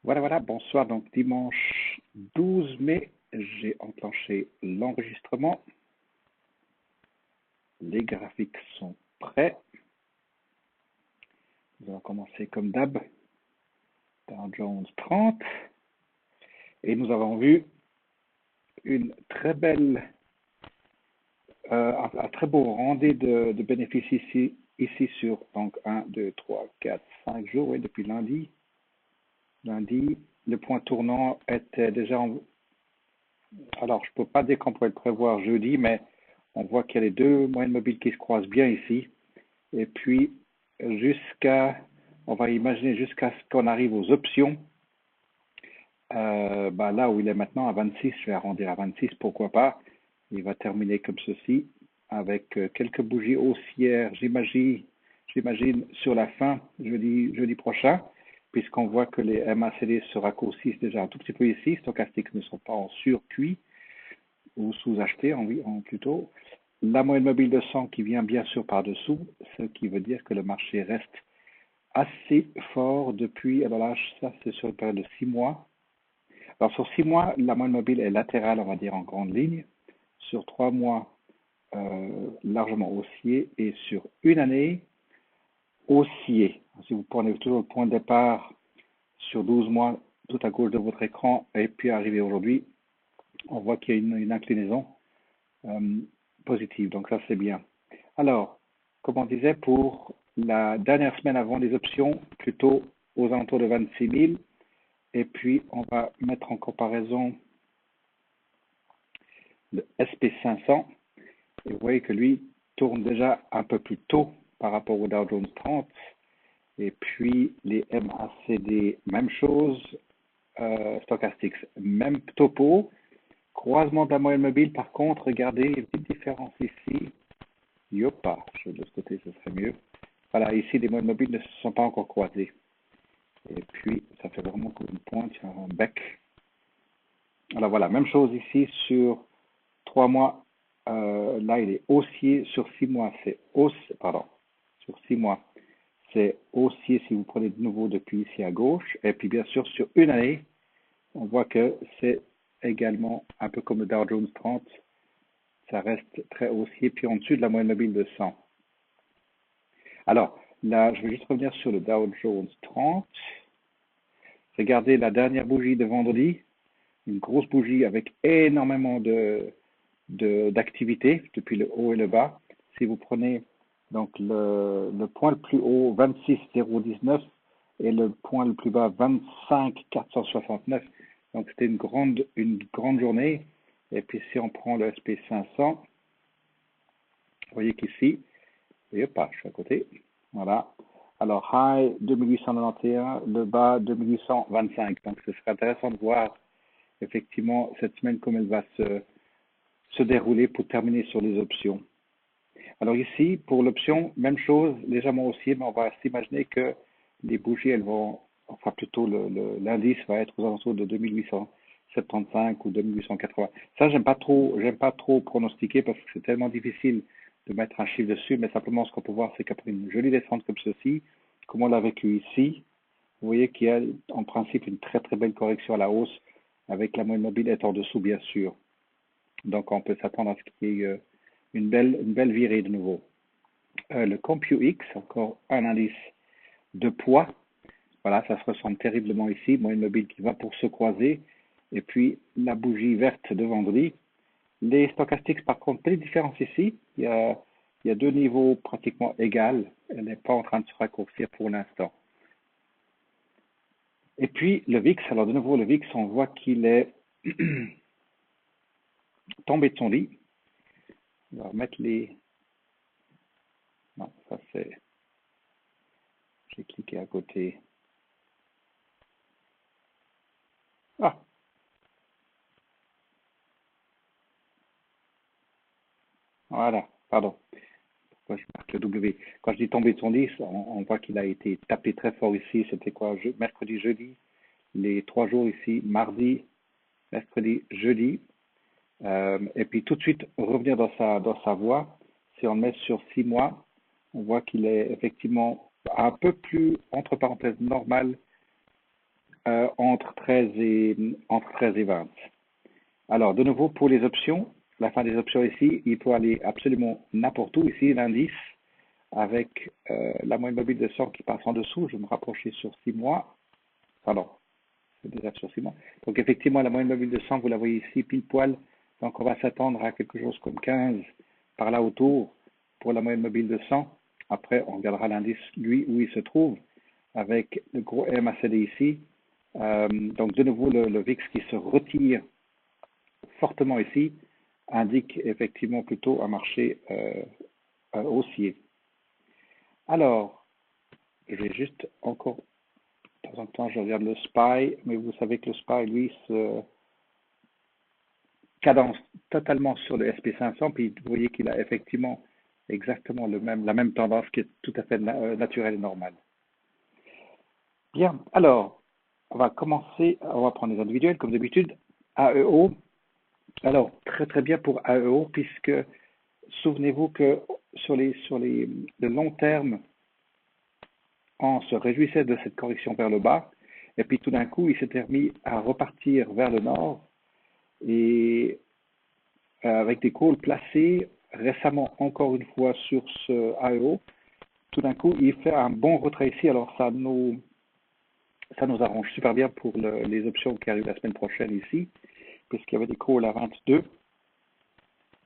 Voilà, bonsoir. Donc, dimanche 12 mai, j'ai enclenché l'enregistrement. Les graphiques sont prêts. Nous allons commencer comme d'hab. Dow Jones 30. Et nous avons vu une très belle, un très beau rendu de bénéfices ici sur donc 1, 2, 3, 4, 5 jours, oui, depuis lundi. Lundi, le point tournant était déjà alors, je ne peux pas dire qu'on pourrait le prévoir jeudi, mais on voit qu'il y a les deux moyennes mobiles qui se croisent bien ici. Et puis, on va imaginer jusqu'à ce qu'on arrive aux options. Là où il est maintenant à 26, je vais arrondir à 26, pourquoi pas. Il va terminer comme ceci, avec quelques bougies haussières, j'imagine sur la fin, jeudi prochain, puisqu'on voit que les MACD se raccourcissent déjà un tout petit peu ici. Stochastiques ne sont pas en surcuit ou sous-acheté plutôt. La moyenne mobile de 100 qui vient bien sûr par-dessous, ce qui veut dire que le marché reste assez fort depuis, alors là, ça c'est sur une période de 6 mois. Alors sur 6 mois, la moyenne mobile est latérale, on va dire en grande ligne. Sur 3 mois, largement haussier. Et sur une année, haussier. Si vous prenez toujours le point de départ sur 12 mois, tout à gauche de votre écran, et puis arrivé aujourd'hui, on voit qu'il y a une inclinaison euh, positive. Donc ça, c'est bien. Alors, comme on disait, pour la dernière semaine avant les options, plutôt aux alentours de 26 000. Et puis, on va mettre en comparaison le SP500. Et vous voyez que lui tourne déjà un peu plus tôt par rapport au Dow Jones 30. Et puis, les MACD, même chose. Stochastics, même topo. Croisement de la moyenne mobile, par contre, regardez, une petite différence ici. Yopa, de ce côté, ce serait mieux. Voilà, ici, les moyennes mobiles ne se sont pas encore croisés. Et puis, ça fait vraiment comme une pointe sur un bec. Alors voilà, même chose ici sur 3 mois. Là, il est haussier. Sur 6 mois, c'est haussier. Pardon. Sur 6 mois, c'est haussier si vous prenez de nouveau depuis ici à gauche. Et puis, bien sûr, sur une année, on voit que c'est également un peu comme le Dow Jones 30. Ça reste très haussier, puis en dessus de la moyenne mobile de 100. Alors, là, je vais juste revenir sur le Dow Jones 30. Regardez la dernière bougie de vendredi, une grosse bougie avec énormément d'activité depuis le haut et le bas. Si vous prenez donc le point le plus haut, 26,019, et le point le plus bas, 25,469. Donc c'était une grande journée. Et puis si on prend le SP500, vous voyez qu'ici, et hop, je suis à côté. Voilà. Alors, high 2891, le bas 2825. Donc, ce serait intéressant de voir effectivement cette semaine comme elle va se dérouler pour terminer sur les options. Alors ici, pour l'option, même chose, légèrement haussier, mais on va s'imaginer que les bougies, elles vont, enfin plutôt l'indice va être aux alentours de 2875 ou 2880. Ça, j'aime pas trop pronostiquer parce que c'est tellement difficile de mettre un chiffre dessus, mais simplement ce qu'on peut voir, c'est qu'après une jolie descente comme ceci, comme on l'a vécu ici, vous voyez qu'il y a en principe une très très belle correction à la hausse avec la moyenne mobile est en dessous, bien sûr. Donc on peut s'attendre à ce qu'il y ait une belle virée de nouveau. Le CompuX, encore un indice de poids. Voilà, ça se ressemble terriblement ici. Moyenne mobile qui va pour se croiser. Et puis la bougie verte de vendredi. Les stochastiques, par contre, petite différence ici. Il y a deux niveaux pratiquement égaux. Elle n'est pas en train de se raccourcir pour l'instant. Et puis le VIX, alors de nouveau le VIX, on voit qu'il est tombé de son lit. On va remettre les... Non, ça c'est... J'ai cliqué à côté. Ah, voilà, pardon. Pourquoi je marque le W? Quand je dis tomber de son lit, on voit qu'il a été tapé très fort ici. C'était quoi? Mercredi, jeudi. Les 3 jours ici, mardi, mercredi, jeudi. Et puis tout de suite revenir dans sa voie. Si on le met sur 6 mois, on voit qu'il est effectivement un peu plus, entre parenthèses, normal entre 13 et 20. Alors, de nouveau, pour les options, la fin des options ici, il peut aller absolument n'importe où. Ici, l'indice avec la moyenne mobile de 100 qui passe en dessous. Je vais me rapprocher sur 6 mois. Pardon, c'est déjà sur 6 mois. Donc, effectivement, la moyenne mobile de 100, vous la voyez ici, pile poil. Donc, on va s'attendre à quelque chose comme 15 par là autour pour la moyenne mobile de 100. Après, on regardera l'indice, lui, où il se trouve, avec le gros MACD ici. Donc, de nouveau, le VIX qui se retire fortement ici indique effectivement plutôt un marché haussier. Alors, je vais juste encore, de temps en temps, je regarde le SPY, mais vous savez que le SPY, lui, se cadence totalement sur le SP500, puis vous voyez qu'il a effectivement exactement la même tendance qui est tout à fait naturelle et normale. Bien, alors, on va commencer, on va prendre les individuels, comme d'habitude, AEO. Alors, très très bien pour AEO, puisque souvenez-vous que sur le long terme, on se réjouissait de cette correction vers le bas, et puis tout d'un coup, il s'était remis à repartir vers le nord, et avec des calls placés récemment encore une fois sur ce AEO, tout d'un coup, il fait un bon retrait ici, alors ça nous arrange super bien pour les options qui arrivent la semaine prochaine ici, puisqu'il y avait des calls à 22,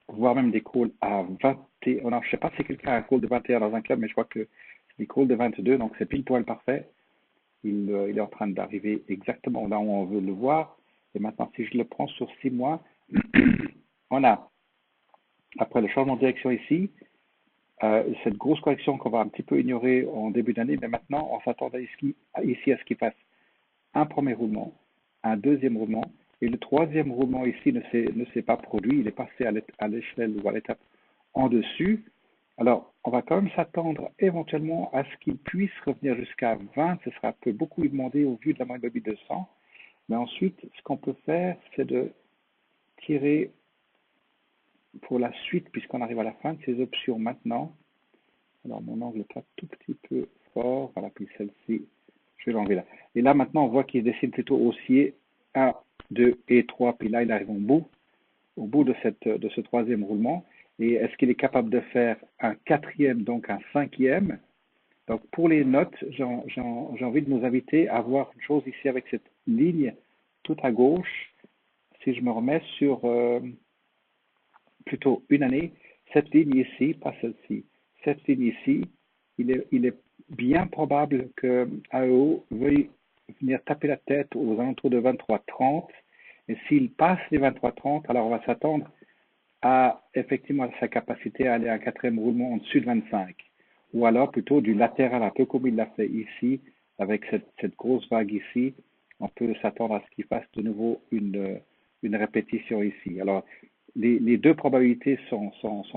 voire même des calls à 21. Alors, je ne sais pas si quelqu'un a un call de 21 dans un club, mais je vois que c'est des calls de 22, donc c'est pile poil parfait. Il est en train d'arriver exactement là où on veut le voir. Et maintenant, si je le prends sur 6 mois, on a, après le changement de direction ici, cette grosse correction qu'on va un petit peu ignorer en début d'année, mais maintenant, on s'attend ici à ce qu'il fasse un premier roulement, un deuxième roulement, et le troisième roulement ici ne s'est pas produit, il est passé à l'échelle ou à l'étape en dessus. Alors, on va quand même s'attendre éventuellement à ce qu'il puisse revenir jusqu'à 20, ce sera peu beaucoup demandé au vu de la moyenne mobile de 100, mais ensuite, ce qu'on peut faire, c'est de tirer pour la suite, puisqu'on arrive à la fin de ces options maintenant. Alors, mon angle est un tout petit peu fort, voilà, puis celle-ci, je vais l'enlever là. Et là, maintenant, on voit qu'il dessine plutôt haussier 1, 2 et 3, puis là, il arrive au bout de ce troisième roulement. Et est-ce qu'il est capable de faire un quatrième, donc un cinquième? Donc, pour les notes, j'ai envie de nous inviter à voir une chose ici avec cette ligne tout à gauche. Si je me remets sur plutôt une année, cette ligne ici, pas celle-ci, cette ligne ici, il est bien probable que AEO veuille venir taper la tête aux alentours de 23,30. Et s'il passe les 23,30, alors on va s'attendre à effectivement sa capacité à aller à un quatrième roulement en dessus de 25. Ou alors plutôt du latéral, un peu comme il l'a fait ici, avec cette grosse vague ici, on peut s'attendre à ce qu'il fasse de nouveau une répétition ici. Alors, les deux probabilités sont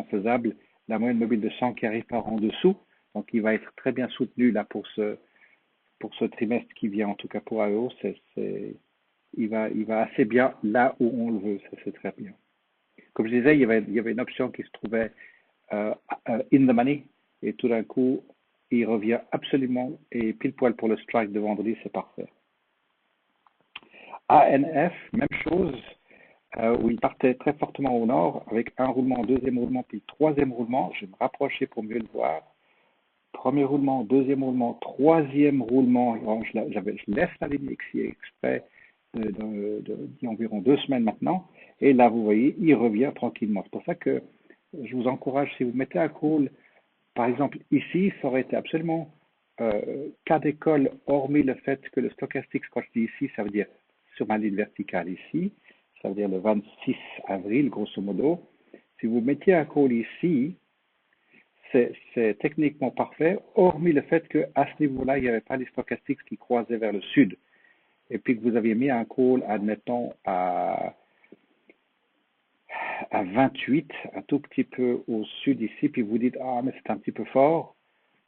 faisables. La moyenne mobile de 100 qui arrive par en dessous, donc il va être très bien soutenu là pour ce trimestre qui vient, en tout cas pour AEO, il va assez bien là où on le veut, ça c'est très bien. Comme je disais, il y avait une option qui se trouvait in the money, et tout d'un coup, il revient absolument, et pile poil pour le strike de vendredi, c'est parfait. ANF, même chose, où il partait très fortement au nord, avec un roulement, deuxième roulement, puis troisième roulement. Je vais me rapprocher pour mieux le voir. Premier roulement, deuxième roulement, troisième roulement. Alors, je laisse la ligne ici exprès d'il y a environ 2 semaines maintenant. Et là, vous voyez, il revient tranquillement. C'est pour ça que je vous encourage, si vous mettez un call, par exemple, ici, ça aurait été absolument cas d'école, hormis le fait que le stochastique, quand je dis ici, ça veut dire sur ma ligne verticale ici, ça veut dire le 26 avril, grosso modo. Si vous mettiez un call ici, c'est techniquement parfait, hormis le fait qu'à ce niveau-là, il n'y avait pas les stochastiques qui croisaient vers le sud. Et puis que vous aviez mis un call, admettons, à 28, un tout petit peu au sud ici, puis vous dites, ah, mais c'est un petit peu fort.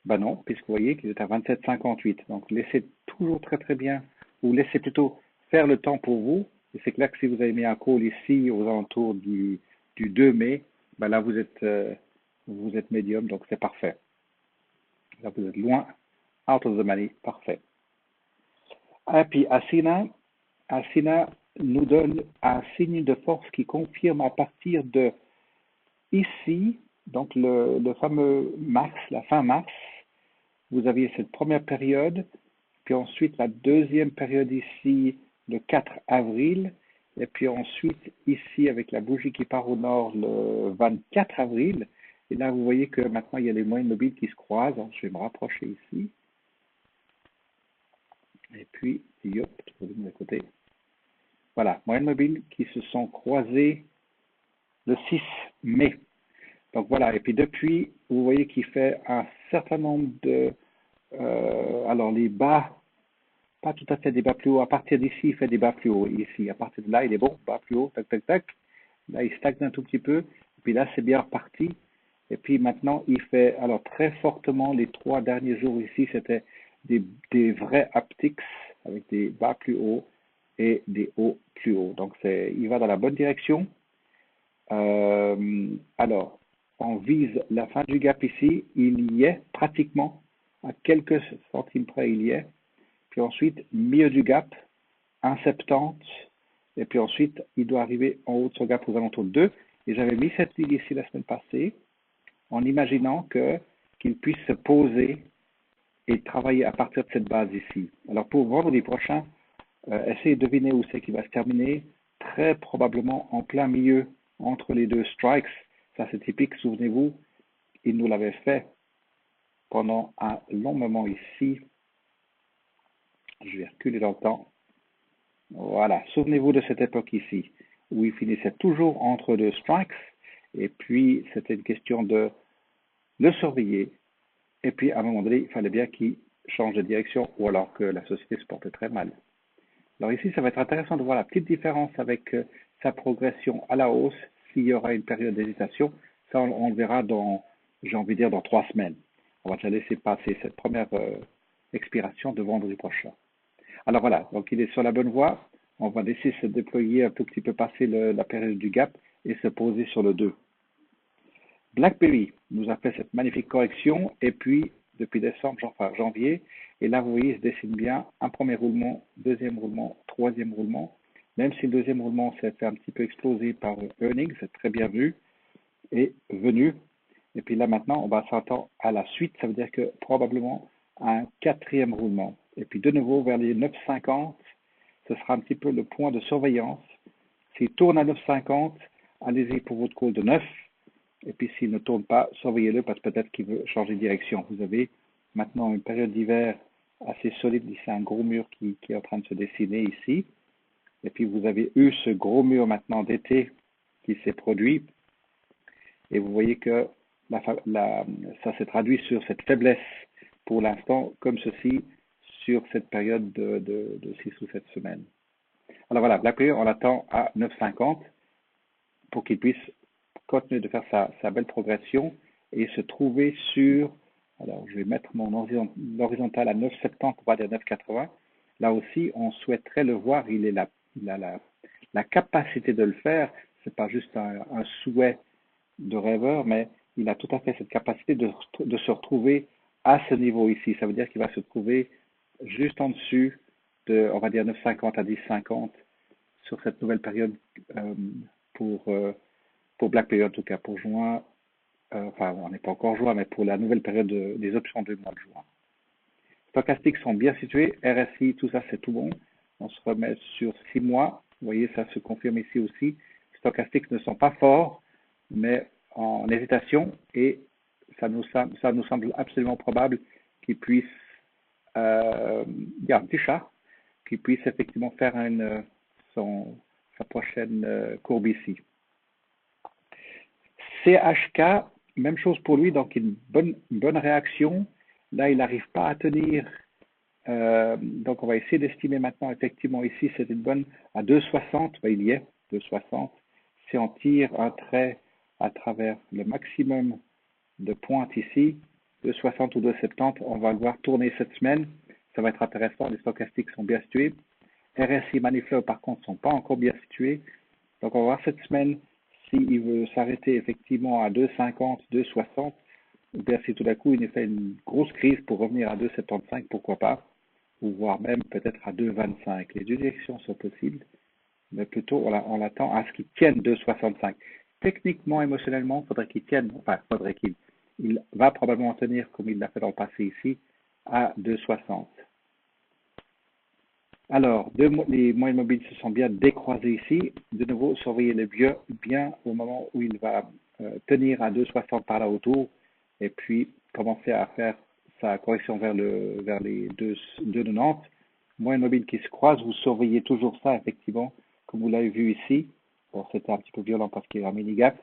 Ben non, puisque vous voyez qu'il est à 27,58. Donc, laissez toujours très très bien, ou laissez plutôt faire le temps pour vous. Et c'est clair que si vous avez mis un call ici aux alentours du 2 mai, ben là vous êtes médium, donc c'est parfait. Là vous êtes loin, out of the money, parfait. Et puis Asina nous donne un signe de force qui confirme à partir de ici, donc le fameux mars, la fin mars, vous aviez cette première période, puis ensuite la deuxième période ici, le 4 avril, et puis ensuite ici avec la bougie qui part au nord le 24 avril. Et là, vous voyez que maintenant, il y a les moyennes mobiles qui se croisent. Alors, je vais me rapprocher ici. Et puis, hop, je vais de côté. Voilà, moyennes mobiles qui se sont croisées le 6 mai. Donc voilà, et puis depuis, vous voyez qu'il fait un certain nombre de... alors les bas, pas tout à fait des bas plus hauts. À partir d'ici, il fait des bas plus hauts. Ici, à partir de là, il est bon, bas plus haut, tac, tac, tac. Là, il stagne un tout petit peu. Et puis là, c'est bien reparti. Et puis maintenant, il fait alors très fortement les 3 derniers jours ici, c'était des vrais haptics avec des bas plus hauts et des hauts plus hauts. Donc il va dans la bonne direction. Alors, on vise la fin du gap ici. Il y est pratiquement à quelques centimes près. Il y est. Puis ensuite, milieu du gap, 1,70. Et puis ensuite, il doit arriver en haut de son gap aux alentours de 2. Et j'avais mis cette ligne ici la semaine passée en imaginant qu'il puisse se poser et travailler à partir de cette base ici. Alors pour vendredi prochain, essayez de deviner où c'est qu'il va se terminer. Très probablement en plein milieu entre les deux strikes. Ça c'est typique, souvenez-vous, il nous l'avait fait pendant un long moment ici. Je vais reculer dans le temps. Voilà, souvenez-vous de cette époque ici, où il finissait toujours entre deux strikes, et puis c'était une question de le surveiller, et puis à un moment donné, il fallait bien qu'il change de direction, ou alors que la société se portait très mal. Alors ici, ça va être intéressant de voir la petite différence avec sa progression à la hausse, s'il y aura une période d'hésitation. Ça, on le verra dans, j'ai envie de dire, dans 3 semaines. On va déjà laisser passer cette première expiration de vendredi prochain. Alors voilà, donc il est sur la bonne voie. On va laisser se déployer un tout petit peu passer la période du gap et se poser sur le 2. BlackBerry nous a fait cette magnifique correction et puis depuis décembre, enfin janvier, et là vous voyez, il se dessine bien un premier roulement, deuxième roulement, troisième roulement, même si le deuxième roulement s'est fait un petit peu exploser par earnings, c'est très bien vu, et venu. Et puis là maintenant, on va s'attendre à la suite, ça veut dire que probablement un quatrième roulement. Et puis de nouveau vers les 9,50, ce sera un petit peu le point de surveillance. S'il tourne à 9,50, allez-y pour votre call de 9. Et puis s'il ne tourne pas, surveillez-le parce que peut-être qu'il veut changer de direction. Vous avez maintenant une période d'hiver assez solide. C'est un gros mur qui est en train de se dessiner ici. Et puis vous avez eu ce gros mur maintenant d'été qui s'est produit. Et vous voyez que ça s'est traduit sur cette faiblesse pour l'instant, comme ceci, sur cette période de 6 ou 7 semaines. Alors voilà, BlackBerry, on l'attend à 9,50 pour qu'il puisse continuer de faire sa belle progression et se trouver sur, alors je vais mettre mon horizontal à 9,70 pour pas dire 9,80. Là aussi, on souhaiterait le voir, il a la capacité de le faire, c'est pas juste un souhait de rêveur, mais il a tout à fait cette capacité de se retrouver à ce niveau ici. Ça veut dire qu'il va se trouver juste en dessus de, on va dire 9,50 à 10,50 sur cette nouvelle période pour BlackBerry en tout cas, pour juin, enfin on n'est pas encore juin, mais pour la nouvelle période des options du mois de juin. Stochastiques sont bien situés, RSI, tout ça c'est tout bon. On se remet sur 6 mois, vous voyez ça se confirme ici aussi. Stochastiques ne sont pas forts, mais en hésitation et ça nous semble absolument probable qu'ils puissent, il y a un petit chat, qu'il puisse effectivement faire sa prochaine courbe ici. CHK, même chose pour lui, donc une bonne réaction. Là, il n'arrive pas à tenir. Donc, on va essayer d'estimer maintenant, effectivement, ici, c'est une bonne à 2,60. Ben, il y est, 2,60. Si on tire un trait à travers le maximum de pointes ici, 2,60 ou 2,70, on va le voir tourner cette semaine. Ça va être intéressant. Les stochastiques sont bien situés. RSI, Maniflow, par contre, ne sont pas encore bien situés. Donc, on va voir cette semaine s'il veut s'arrêter effectivement à 2,50, 2,60, ou bien si tout d'un coup il fait une grosse crise pour revenir à 2,75, pourquoi pas. ou voire même peut-être à 2,25. Les deux directions sont possibles, mais plutôt on l'attend à ce qu'il tienne 2,65. Techniquement, émotionnellement, faudrait qu'il tienne, enfin, il va probablement tenir comme il l'a fait dans le passé ici, à 2,60. Alors, les moyennes mobiles se sont bien décroisés ici. De nouveau, surveillez-les bien au moment où il va tenir à 2,60 par là autour et puis commencer à faire sa correction vers les 2,90. Moyenne mobile qui se croise, vous surveillez toujours ça, effectivement, comme vous l'avez vu ici. Bon, c'était un petit peu violent parce qu'il y a un mini gap.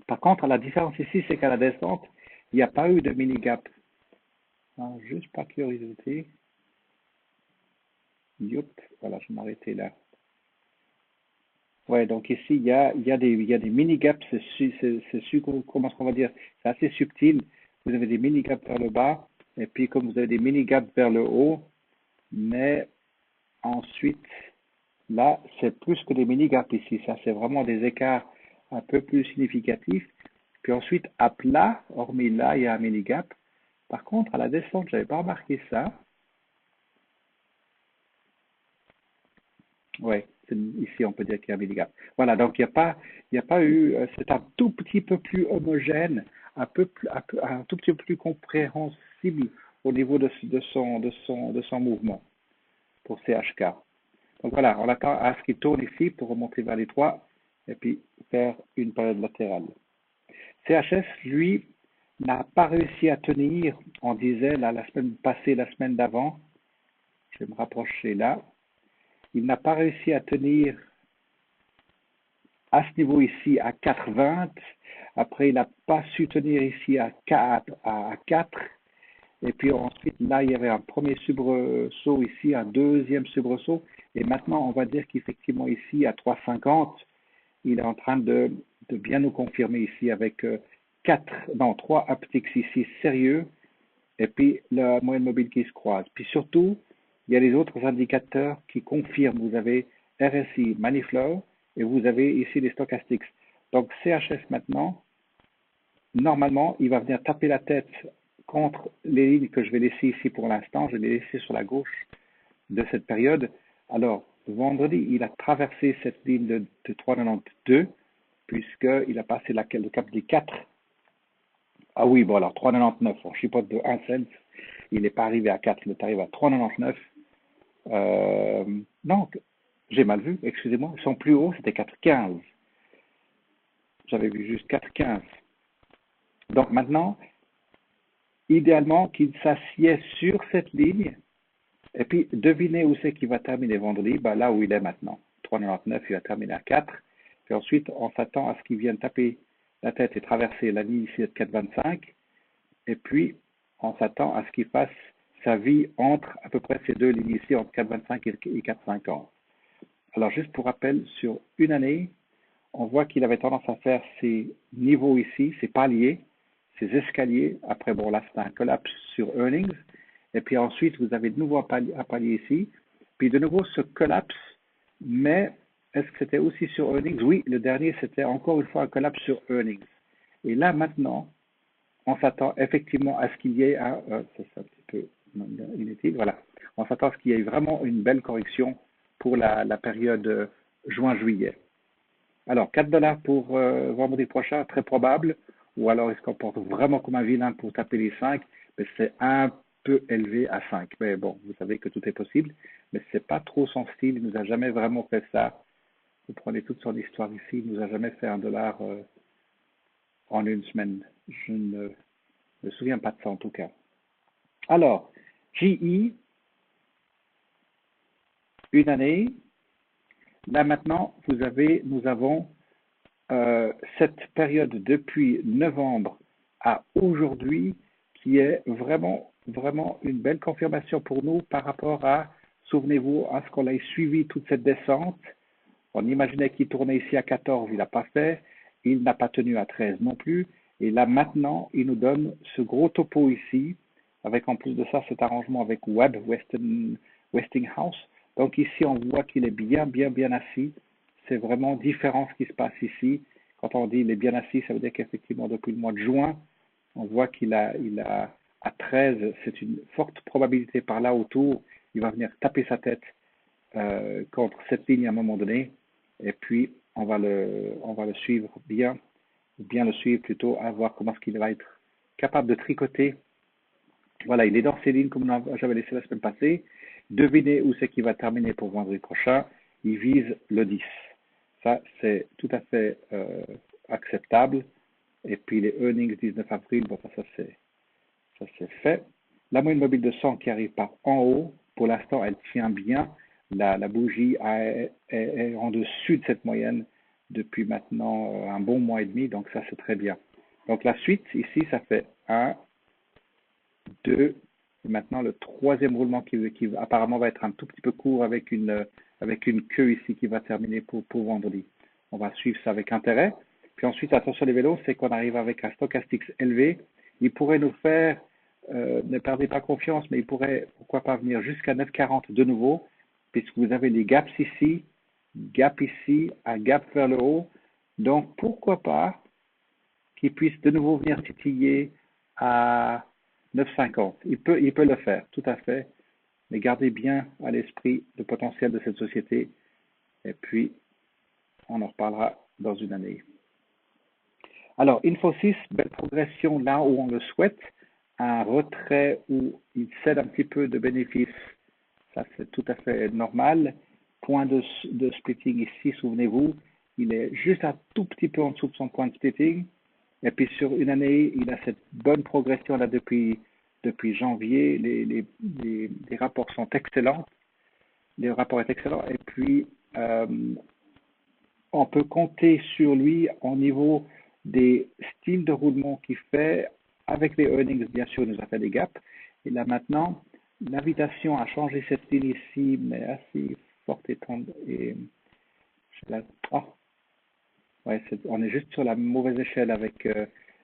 Par contre, la différence ici, c'est qu'à la descente, il n'y a pas eu de mini gap. Alors, juste par curiosité. Youp, voilà, je vais m'arrêter là. Ouais, donc ici, il y a des mini-gaps, comment est-ce qu'on va dire, c'est assez subtil. Vous avez des mini-gaps vers le bas, et puis comme vous avez des mini-gaps vers le haut, mais ensuite, là, c'est plus que des mini-gaps ici. Ça, c'est vraiment des écarts un peu plus significatifs. Puis ensuite, à plat, hormis là, il y a un mini-gap. Par contre, à la descente, je n'avais pas remarqué ça. Oui, ici on peut dire qu'il y a un milligap. Voilà, donc il y a pas eu, c'est un tout petit peu plus homogène, un tout petit peu plus compréhensible au niveau de son mouvement pour CHK. Donc voilà, on attend à ce qu'il tourne ici pour remonter vers les 3 et puis faire une période latérale. CHS, lui, n'a pas réussi à tenir, on disait la semaine passée, la semaine d'avant, je vais me rapprocher là, il n'a pas réussi à tenir à ce niveau ici à 4,20. Après, il n'a pas su tenir ici à 4. Et puis ensuite, là, il y avait un premier soubresaut ici, un deuxième soubresaut. Et maintenant, on va dire qu'effectivement, ici, à 3,50, il est en train de bien nous confirmer ici avec 3 upticks ici sérieux. Et puis, la moyenne mobile qui se croise. Puis surtout, il y a les autres indicateurs qui confirment. Vous avez RSI, Maniflow, et vous avez ici les stochastics. Donc, CHS maintenant, normalement, il va venir taper la tête contre les lignes que je vais laisser ici pour l'instant. Je vais les laisser sur la gauche de cette période. Alors, vendredi, il a traversé cette ligne de 3,92, puisqu'il a passé le cap des 4. Ah oui, bon alors 3,99, on chipote de 1 cent. Il n'est pas arrivé à 4, il est arrivé à 3,99. Non, j'ai mal vu, excusez-moi. Son plus haut, c'était 4,15. J'avais vu juste 4,15. Donc maintenant, idéalement, qu'il s'assied sur cette ligne. Et puis, devinez où c'est qu'il va terminer vendredi. Ben, là où il est maintenant. 3,99, il va terminer à 4. Puis ensuite, on s'attend à ce qu'il vienne taper la tête et traverser la ligne ici de 4,25. Et puis, on s'attend à ce qu'il fasse sa vie entre à peu près ces deux lignes ici, entre 4,25 et 4,50. Alors, juste pour rappel, sur une année, on voit qu'il avait tendance à faire ces niveaux ici, ces paliers, ces escaliers. Après, bon, là, c'est un collapse sur earnings. Et puis ensuite, vous avez de nouveau un palier ici. Puis de nouveau, ce collapse. Mais est-ce que c'était aussi sur earnings? Oui, le dernier, c'était encore une fois un collapse sur earnings. Et là, maintenant, on s'attend effectivement à ce qu'il y ait c'est un petit peu inutile, voilà. On s'attend à ce qu'il y ait vraiment une belle correction pour la période juin-juillet. Alors, 4 dollars pour vendredi prochain, très probable. Ou alors, il se comporte vraiment comme un vilain pour taper les 5, mais c'est un peu élevé à 5. Mais bon, vous savez que tout est possible, mais c'est pas trop son style. Il nous a jamais vraiment fait ça. Vous prenez toute son histoire ici, il nous a jamais fait 1 dollar en une semaine. Je ne me souviens pas de ça en tout cas. Alors, GE, une année. Là maintenant, nous avons cette période depuis novembre à aujourd'hui qui est vraiment, vraiment une belle confirmation pour nous par rapport à, souvenez-vous, à ce qu'on a suivi toute cette descente. On imaginait qu'il tournait ici à 14, il n'a pas fait. Il n'a pas tenu à 13 non plus. Et là, maintenant, il nous donne ce gros topo ici, avec en plus de ça cet arrangement avec Westinghouse. Donc ici, on voit qu'il est bien, bien, bien assis. C'est vraiment différent ce qui se passe ici. Quand on dit il est bien assis, ça veut dire qu'effectivement, depuis le mois de juin, on voit qu'il a à 13, c'est une forte probabilité par là autour, il va venir taper sa tête contre cette ligne à un moment donné, et puis on va le suivre bien le suivre plutôt, à voir comment est-ce qu'il va être capable de tricoter. Voilà, il est dans ces lignes comme j'avais laissé la semaine passée. Devinez où c'est qu'il va terminer pour vendredi prochain. Il vise le 10. Ça, c'est tout à fait acceptable. Et puis les earnings 19 avril, bon, ça c'est fait. La moyenne mobile de 100 qui arrive par en haut, pour l'instant, elle tient bien. La bougie est en dessus de cette moyenne depuis maintenant un bon mois et demi, donc ça c'est très bien. Donc la suite, ici, ça fait 1, 2, et maintenant le troisième roulement qui apparemment va être un tout petit peu court avec une queue ici qui va terminer pour vendredi. On va suivre ça avec intérêt. Puis ensuite, attention les vélos, c'est qu'on arrive avec un stochastique élevé. Il pourrait nous faire, ne perdez pas confiance, mais il pourrait, pourquoi pas, venir jusqu'à 9,40 de nouveau, puisque vous avez des gaps ici, un gap vers le haut. Donc, pourquoi pas qu'il puisse de nouveau venir titiller à 9,50. Il peut le faire, tout à fait. Mais gardez bien à l'esprit le potentiel de cette société. Et puis, on en reparlera dans une année. Alors, Infosys, belle progression là où on le souhaite. Un retrait où il cède un petit peu de bénéfices. Ça, c'est tout à fait normal. Point de splitting ici, souvenez-vous, il est juste un tout petit peu en dessous de son point de splitting. Et puis sur une année, il a cette bonne progression là depuis janvier. Les rapports sont excellents. Le rapport est excellent. Et puis, on peut compter sur lui au niveau des styles de roulement qu'il fait. Avec les earnings, bien sûr, il nous a fait des gaps. Et là maintenant, l'invitation à changer cette ligne ici, mais assez forte et tendre. Et ouais, on est juste sur la mauvaise échelle avec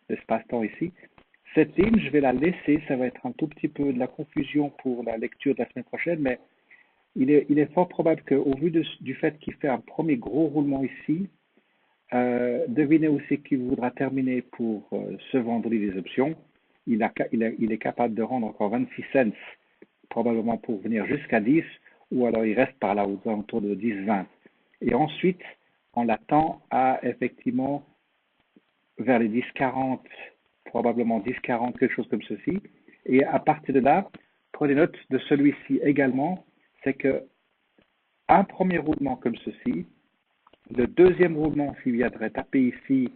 l'espace-temps ici. Cette ligne, je vais la laisser. Ça va être un tout petit peu de la confusion pour la lecture de la semaine prochaine, mais il est fort probable qu'au vu du fait qu'il fait un premier gros roulement ici, devinez où c'est qu'il voudra terminer pour ce vendredi des options. Il est capable de rendre encore 26 cents, probablement pour venir jusqu'à 10, ou alors il reste par là aux alentours de 10-20. Et ensuite, on l'attend à effectivement vers les 10-40, probablement 10-40, quelque chose comme ceci. Et à partir de là, prenez note de celui-ci également, c'est que un premier roulement comme ceci, le deuxième roulement s'il viendrait taper ici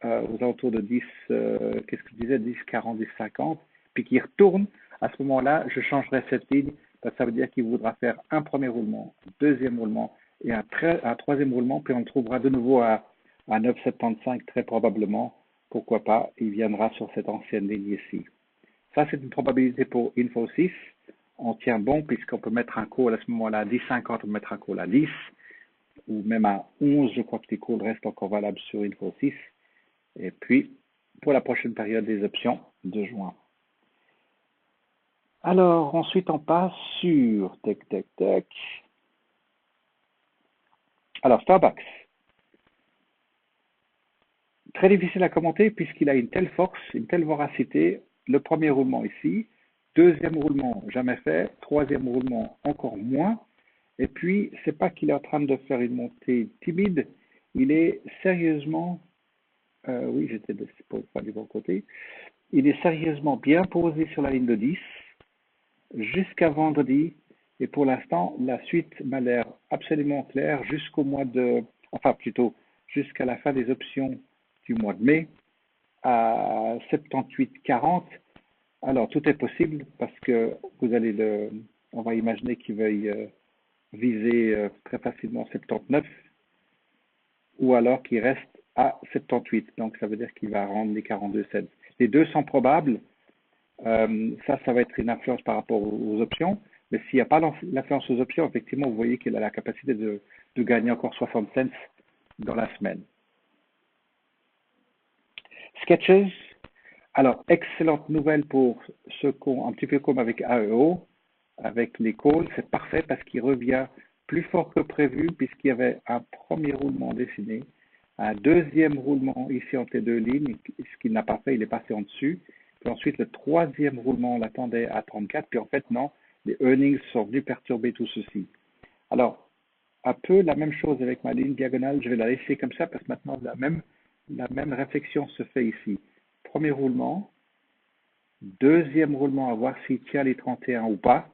aux alentours de 10, qu'est-ce que je disais, 10, 40, 10, 50, puis qu'il retourne, à ce moment-là, je changerai cette ligne, parce que ça veut dire qu'il voudra faire un premier roulement, un deuxième roulement et un troisième roulement, puis on le trouvera de nouveau à 9,75 très probablement. Pourquoi pas, il viendra sur cette ancienne ligne ici. Ça, c'est une probabilité pour Infosys. On tient bon puisqu'on peut mettre un call à ce moment-là à 10,50, on peut mettre un call à 10 ou même à 11, je crois que les calls restent encore valables sur Infosys. Et puis, pour la prochaine période des options de juin. Alors, ensuite, on passe sur Alors, Starbucks. Très difficile à commenter puisqu'il a une telle force, une telle voracité. Le premier roulement ici, deuxième roulement jamais fait, troisième roulement encore moins. Et puis, c'est pas qu'il est en train de faire une montée timide, il est sérieusement, oui, j'étais pas du bon côté, il est sérieusement bien posé sur la ligne de 10 jusqu'à vendredi. Et pour l'instant, la suite m'a l'air absolument claire jusqu'au mois de, enfin plutôt jusqu'à la fin des options du mois de mai à 78,40. Alors tout est possible parce que vous allez on va imaginer qu'il veuille viser très facilement 79 ou alors qu'il reste à 78. Donc ça veut dire qu'il va rendre les 42 cents. Les deux sont probables. Ça va être une influence par rapport aux options. Mais s'il n'y a pas l'influence aux options, effectivement, vous voyez qu'il a la capacité de gagner encore 60 cents dans la semaine. Sketches. Alors, excellente nouvelle pour ceux qui ont un petit peu comme avec AEO, avec les calls. C'est parfait parce qu'il revient plus fort que prévu puisqu'il y avait un premier roulement dessiné, un deuxième roulement ici entre les deux lignes, ce qu'il n'a pas fait, il est passé en dessus. Puis ensuite, le troisième roulement, on l'attendait à 34. Puis en fait, non, les earnings sont venus perturber tout ceci. Alors, un peu la même chose avec ma ligne diagonale. Je vais la laisser comme ça parce que maintenant, la même réflexion se fait ici. Premier roulement. Deuxième roulement, à voir s'il tient les 31 ou pas.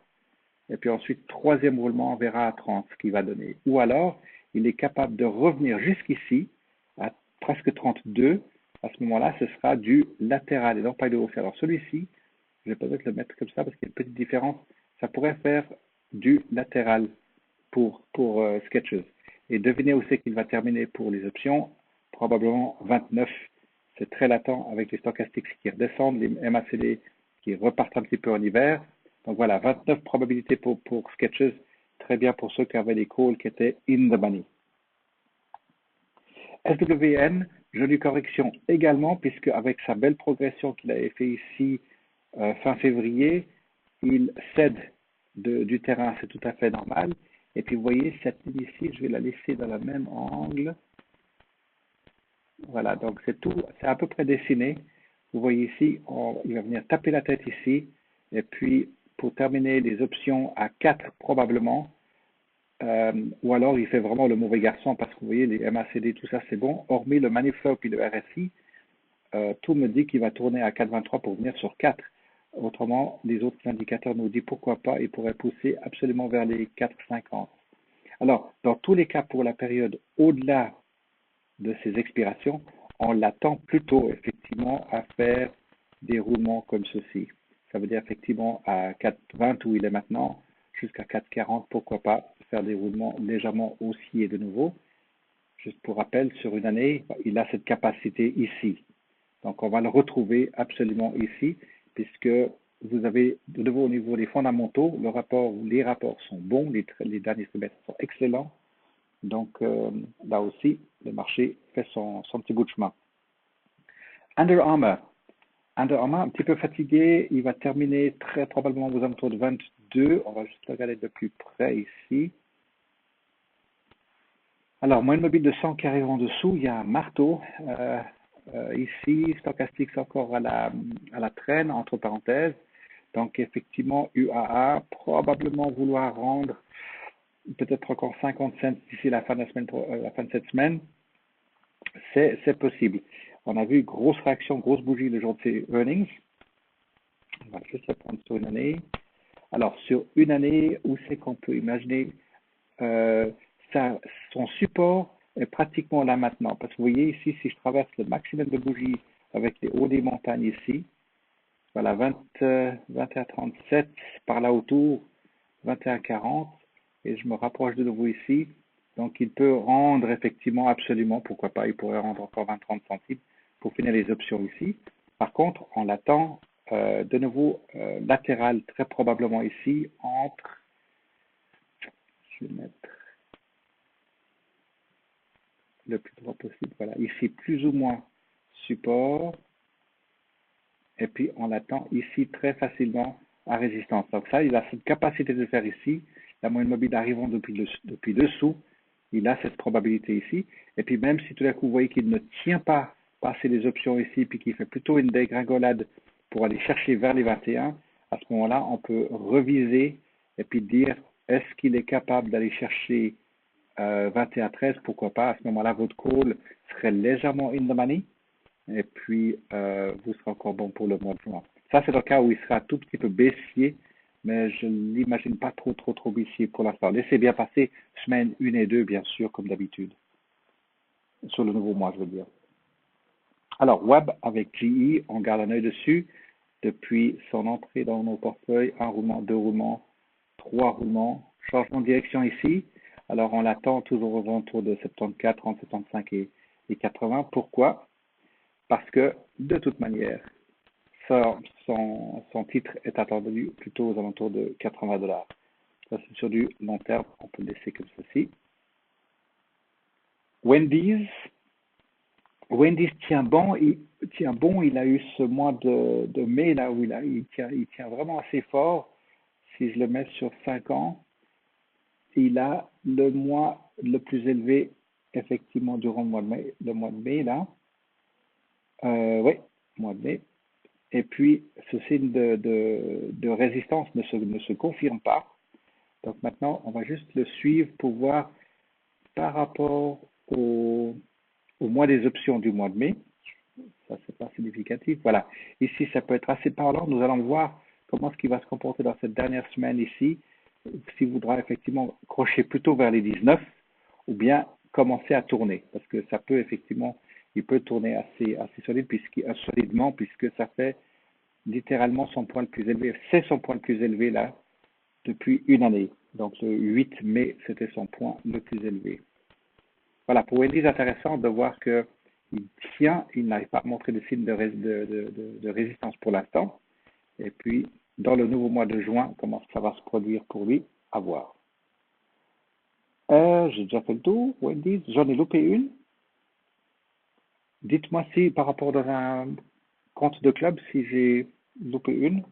Et puis ensuite, troisième roulement, on verra à 30 ce qu'il va donner. Ou alors, il est capable de revenir jusqu'ici, à presque 32. À ce moment-là, ce sera du latéral et non pas de haussier. Alors celui-ci, je vais peut-être le mettre comme ça parce qu'il y a une petite différence. Ça pourrait faire du latéral pour Sketches. Et devinez où c'est qu'il va terminer pour les options. Probablement 29. C'est très latent avec les stochastiques qui redescendent, les MACD qui repartent un petit peu en hiver. Donc voilà, 29 probabilités pour Sketches. Très bien pour ceux qui avaient les calls qui étaient in the money. SWN, jolie correction également, puisque avec sa belle progression qu'il avait fait ici fin février, il cède du terrain, c'est tout à fait normal. Et puis vous voyez, cette ligne ici, je vais la laisser dans le même angle. Voilà, donc c'est tout, c'est à peu près dessiné. Vous voyez ici, il va venir taper la tête ici. Et puis, pour terminer les options à 4 probablement, ou alors il fait vraiment le mauvais garçon parce que vous voyez, les MACD, tout ça c'est bon. Hormis le Maniflow et le RSI, tout me dit qu'il va tourner à 4,23 pour venir sur 4. Autrement, les autres indicateurs nous disent pourquoi pas, il pourrait pousser absolument vers les 4,50. Alors, dans tous les cas, pour la période au-delà de ces expirations, on l'attend plutôt effectivement à faire des roulements comme ceci. Ça veut dire effectivement à 4,20 où il est maintenant, jusqu'à 4,40, pourquoi pas faire des roulements légèrement haussiers de nouveau. Juste pour rappel, sur une année, il a cette capacité ici. Donc on va le retrouver absolument ici, puisque vous avez de nouveau au niveau des fondamentaux, les rapports sont bons, les derniers trimestres sont excellents. Donc là aussi, le marché fait son petit bout de chemin. Under Armour, un petit peu fatigué, il va terminer très probablement aux alentours de 22. On va juste regarder de plus près ici. Alors, moyenne mobile de 100 qui arrive en dessous, il y a un marteau. Ici, stochastique encore à la traîne, entre parenthèses. Donc, effectivement, UAA, probablement vouloir rendre peut-être encore 50 cents d'ici la fin de cette semaine. C'est possible. On a vu grosse réaction, grosse bougie le jour de ces earnings. On va juste le prendre sur une année. Alors, sur une année, où c'est qu'on peut imaginer son support est pratiquement là maintenant. Parce que vous voyez ici, si je traverse le maximum de bougies avec les hauts des montagnes ici, voilà, 21,37 par là autour, 21,40, et je me rapproche de nouveau ici. Donc, il peut rendre effectivement absolument, pourquoi pas, il pourrait rendre encore 20-30 centimes pour finir les options ici. Par contre, on l'attend de nouveau latéral, très probablement ici, entre, je vais mettre le plus droit possible, voilà, ici plus ou moins support, et puis on l'attend ici très facilement à résistance. Donc ça, il a cette capacité de faire ici, la moyenne mobile arrivant depuis dessous, il a cette probabilité ici, et puis même si tout d'un coup vous voyez qu'il ne tient pas passer les options ici, puis qu'il fait plutôt une dégringolade pour aller chercher vers les 21, à ce moment-là, on peut reviser et puis dire est-ce qu'il est capable d'aller chercher 21-13, pourquoi pas, à ce moment-là, votre call serait légèrement in the money, et puis vous serez encore bon pour le mois de juin. Ça, c'est le cas où il sera un tout petit peu baissier, mais je ne l'imagine pas trop baissier pour l'instant. Laissez bien passer semaine 1 et 2, bien sûr, comme d'habitude. Sur le nouveau mois, je veux dire. Alors, Web avec GE, on garde un œil dessus. Depuis son entrée dans nos portefeuilles, un roulement, deux roulements, trois roulements. Changement de direction ici. Alors, on l'attend toujours aux alentours de 74, entre 75 et 80. Pourquoi? Parce que, de toute manière, son titre est attendu plutôt aux alentours de 80 $. Ça, c'est sur du long terme. On peut le laisser comme ceci. Wendy's tient bon. Il a eu ce mois de mai là où il tient vraiment assez fort. Si je le mets sur 5 ans, il a le mois le plus élevé effectivement durant le mois de mai là. Oui, mois de mai. et puis ce signe de résistance ne se confirme pas. Donc maintenant, on va juste le suivre pour voir par rapport au mois des options du mois de mai. Ça, c'est pas significatif. Voilà. Ici, ça peut être assez parlant. Nous allons voir comment ce qui va se comporter dans cette dernière semaine ici. S'il voudra effectivement crocher plutôt vers les 19 ou bien commencer à tourner. Parce que ça peut effectivement, il peut tourner assez solide solidement puisque ça fait littéralement son point le plus élevé. C'est son point le plus élevé là depuis une année. Donc le 8 mai, c'était son point le plus élevé. Voilà, pour Wendy, c'est intéressant de voir qu'il tient, il n'arrive pas à montrer de signe de résistance pour l'instant. Et puis, dans le nouveau mois de juin, comment ça va se produire pour lui, à voir. J'ai déjà fait le tour, Wendy, j'en ai loupé une. Dites-moi si, par rapport dans un compte de club, si j'ai loupé une.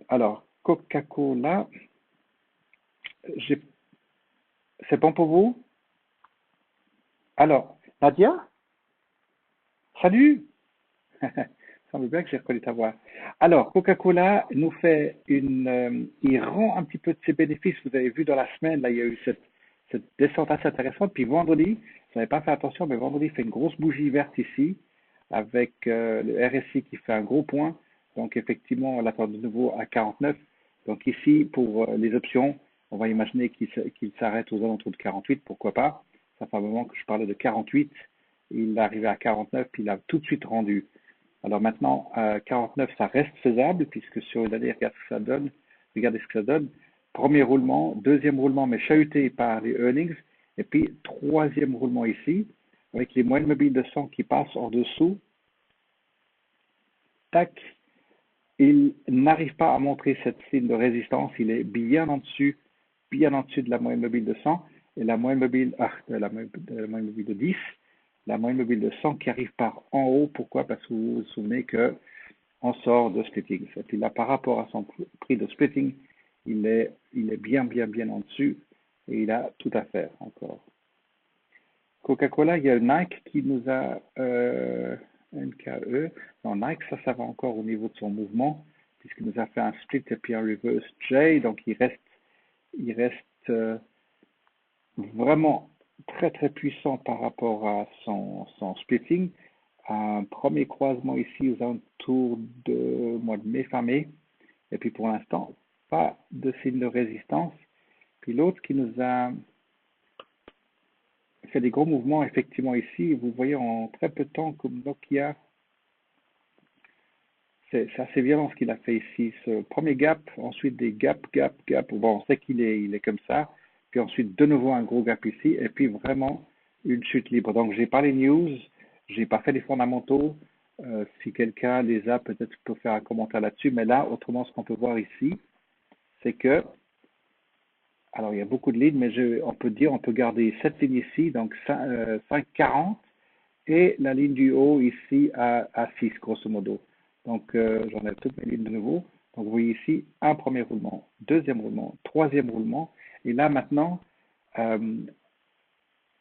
Alors, Coca-Cola, c'est bon pour vous? Alors, Nadia, salut! Ça semble bien que j'ai reconnu ta voix. Alors, Coca-Cola nous fait il rend un petit peu de ses bénéfices. Vous avez vu dans la semaine, là, il y a eu cette descente assez intéressante. Puis vendredi, je n'avais pas fait attention, mais vendredi, il fait une grosse bougie verte ici, avec le RSI qui fait un gros point. Donc, effectivement, on l'attend de nouveau à 49. Donc, ici, pour les options, on va imaginer qu'il s'arrête aux alentours de 48, pourquoi pas. Ça fait un moment que je parlais de 48. Il est arrivé à 49, puis il a tout de suite rendu. Alors maintenant, 49, ça reste faisable, puisque sur une année, regardez ce que ça donne. Regardez ce que ça donne. Premier roulement, deuxième roulement, mais chahuté par les earnings. Et puis, troisième roulement ici, avec les moyennes mobiles de 100 qui passent en dessous. Tac. Il n'arrive pas à montrer cette signe de résistance. Il est bien en dessus de la moyenne mobile de 100 et la moyenne mobile, la moyenne mobile de 10, la moyenne mobile de 100 qui arrive par en haut. Pourquoi? Parce que vous vous souvenez que on sort de splitting. Et puis là, par rapport à son prix de splitting, il est bien en dessus et il a tout à faire encore. Coca-Cola, il y a Nike qui nous a NKE. Non, Nike, ça va encore au niveau de son mouvement, puisqu'il nous a fait un split et puis un reverse J. Donc il reste vraiment très puissant par rapport à son splitting. Un premier croisement ici aux alentours de mois de mai, fin mai. Et puis pour l'instant, pas de signe de résistance. Puis l'autre qui nous a fait des gros mouvements effectivement ici, vous voyez en très peu de temps comme Nokia, c'est assez violent ce qu'il a fait ici. Ce premier gap, ensuite des gap. Bon, on sait il est comme ça. Puis ensuite de nouveau un gros gap ici et puis vraiment une chute libre. Donc j'ai pas les news, j'ai pas fait les fondamentaux. Si quelqu'un les a, peut-être peut faire un commentaire là-dessus. Mais là, autrement, ce qu'on peut voir ici, c'est que alors, il y a beaucoup de lignes, mais on peut garder cette ligne ici, donc 5,40, et la ligne du haut ici à 6, grosso modo. Donc, j'enlève toutes mes lignes de nouveau. Donc, vous voyez ici, un premier roulement, deuxième roulement, troisième roulement. Et là, maintenant, euh,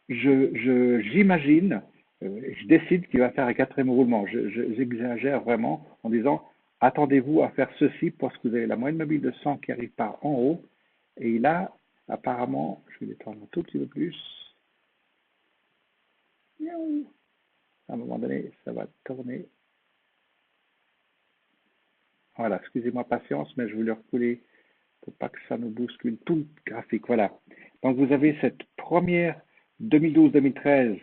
j'imagine, je décide qu'il va faire un quatrième roulement. J'exagère vraiment en disant, attendez-vous à faire ceci parce que vous avez la moyenne mobile de 100 qui arrive par en haut. Et il a apparemment, je vais l'étendre un tout petit peu plus. À un moment donné, ça va tourner. Voilà, excusez-moi patience, mais je voulais recouler pour pas que ça nous bouscule tout le graphique. Voilà. Donc vous avez cette première 2012-2013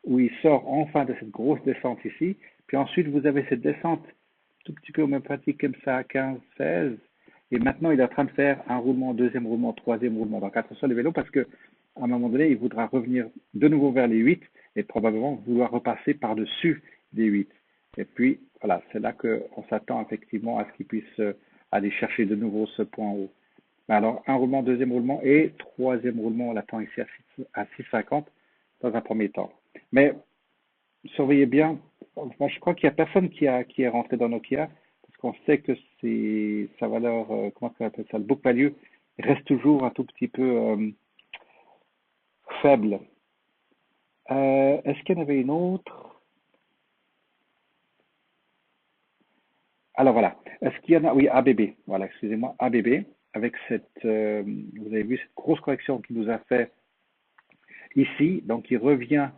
où il sort enfin de cette grosse descente ici. Puis ensuite, vous avez cette descente tout petit peu homéopathique comme ça, 15, 16. Et maintenant, il est en train de faire un roulement, deuxième roulement, troisième roulement. Donc attention les vélos parce que à un moment donné, il voudra revenir de nouveau vers les 8 et probablement vouloir repasser par-dessus les 8. Et puis, voilà, c'est là qu'on s'attend effectivement à ce qu'il puisse aller chercher de nouveau ce point haut. Alors, un roulement, deuxième roulement et troisième roulement, on l'attend ici à 6,50 dans un premier temps. Mais surveillez bien, moi, je crois qu'il n'y a personne qui est rentré dans Nokia, parce qu'on sait que sa valeur, comment on appelle ça, le book value, reste toujours un tout petit peu faible. Est-ce qu'il y en avait une autre? Alors voilà. Est-ce qu'il y en a? Oui, ABB. Voilà, excusez-moi, ABB. Avec vous avez vu cette grosse correction qu'il nous a fait ici. Donc, il revient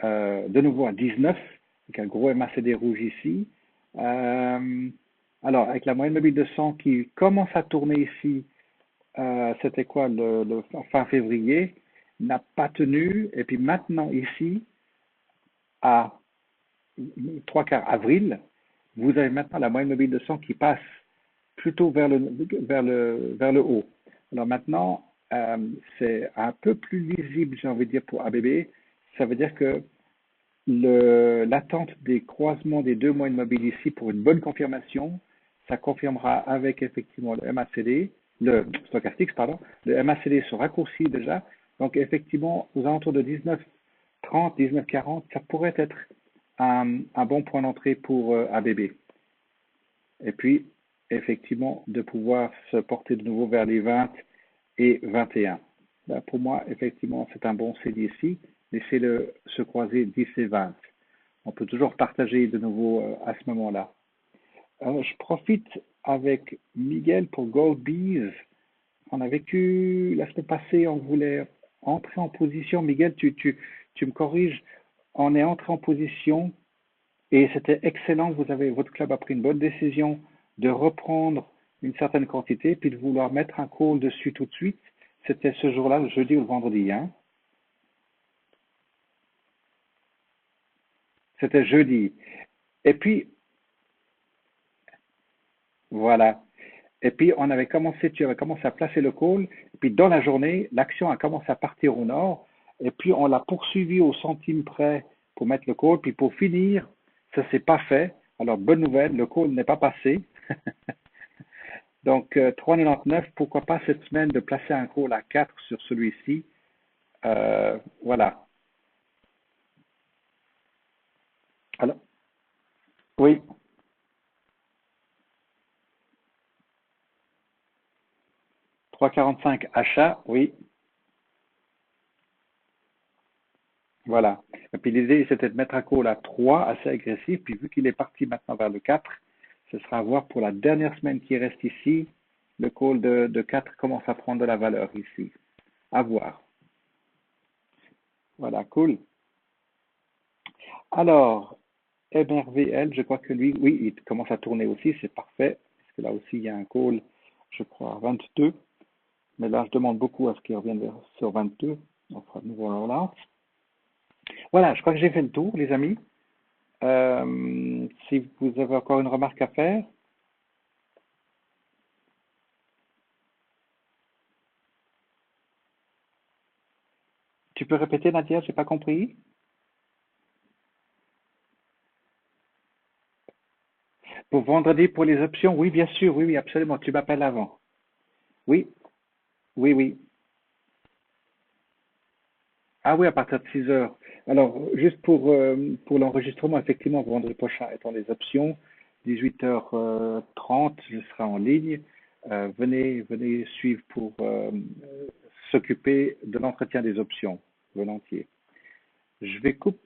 de nouveau à 19, avec un gros MACD rouge ici. Euh, alors, avec la moyenne mobile de 100 qui commence à tourner ici, c'était quoi, le fin février, n'a pas tenu. Et puis maintenant, ici, à trois quarts avril, vous avez maintenant la moyenne mobile de 100 qui passe plutôt vers le haut. Alors maintenant, c'est un peu plus lisible, j'ai envie de dire, pour ABB. Ça veut dire que l'attente des croisements des deux moyennes mobiles ici pour une bonne confirmation, ça confirmera avec effectivement le MACD, le stochastique, pardon, le MACD se raccourcit déjà. Donc effectivement, aux alentours de 19,30, 19,40, ça pourrait être un bon point d'entrée pour ABB. Et puis, effectivement, de pouvoir se porter de nouveau vers les 20 et 21. Là, pour moi, effectivement, c'est un bon signe ici. Laissez-le se croiser 10 et 20. On peut toujours partager de nouveau à ce moment-là. Je profite avec Miguel pour Gold Bees. On a vécu la semaine passée, on voulait entrer en position. Miguel, tu me corriges. On est entré en position et c'était excellent. Votre club a pris une bonne décision de reprendre une certaine quantité puis de vouloir mettre un call dessus tout de suite. C'était ce jour-là, le jeudi ou le vendredi, hein? C'était jeudi. Et puis, voilà. Et puis, tu avais commencé à placer le call. Et puis, dans la journée, l'action a commencé à partir au nord. Et puis, on l'a poursuivi au centime près pour mettre le call. Puis, pour finir, ça s'est pas fait. Alors, bonne nouvelle, le call n'est pas passé. Donc, 3,99, pourquoi pas cette semaine de placer un call à 4 sur celui-ci. Voilà. Alors, oui, 3,45 achat, oui. Voilà. Et puis l'idée, c'était de mettre un call à 3 assez agressif. Puis vu qu'il est parti maintenant vers le 4, ce sera à voir pour la dernière semaine qui reste ici. Le call de 4 commence à prendre de la valeur ici. À voir. Voilà, cool. Alors, MRVL, je crois que lui, oui, il commence à tourner aussi, c'est parfait. Parce que là aussi, il y a un call, je crois, à 22. Mais là, je demande beaucoup à ce qu'il revienne sur 22. On fera de nouveau la relance. Voilà, je crois que j'ai fait le tour, les amis. Si vous avez encore une remarque à faire, tu peux répéter, Nadia, j'ai pas compris. Pour vendredi, pour les options, oui, bien sûr, oui, oui, absolument, tu m'appelles avant. Oui, oui, oui. Ah oui, à partir de 6 heures. Alors, juste pour l'enregistrement, effectivement, vendredi prochain étant les options, 18h30, je serai en ligne. Venez suivre pour s'occuper de l'entretien des options, volontiers. Je vais couper.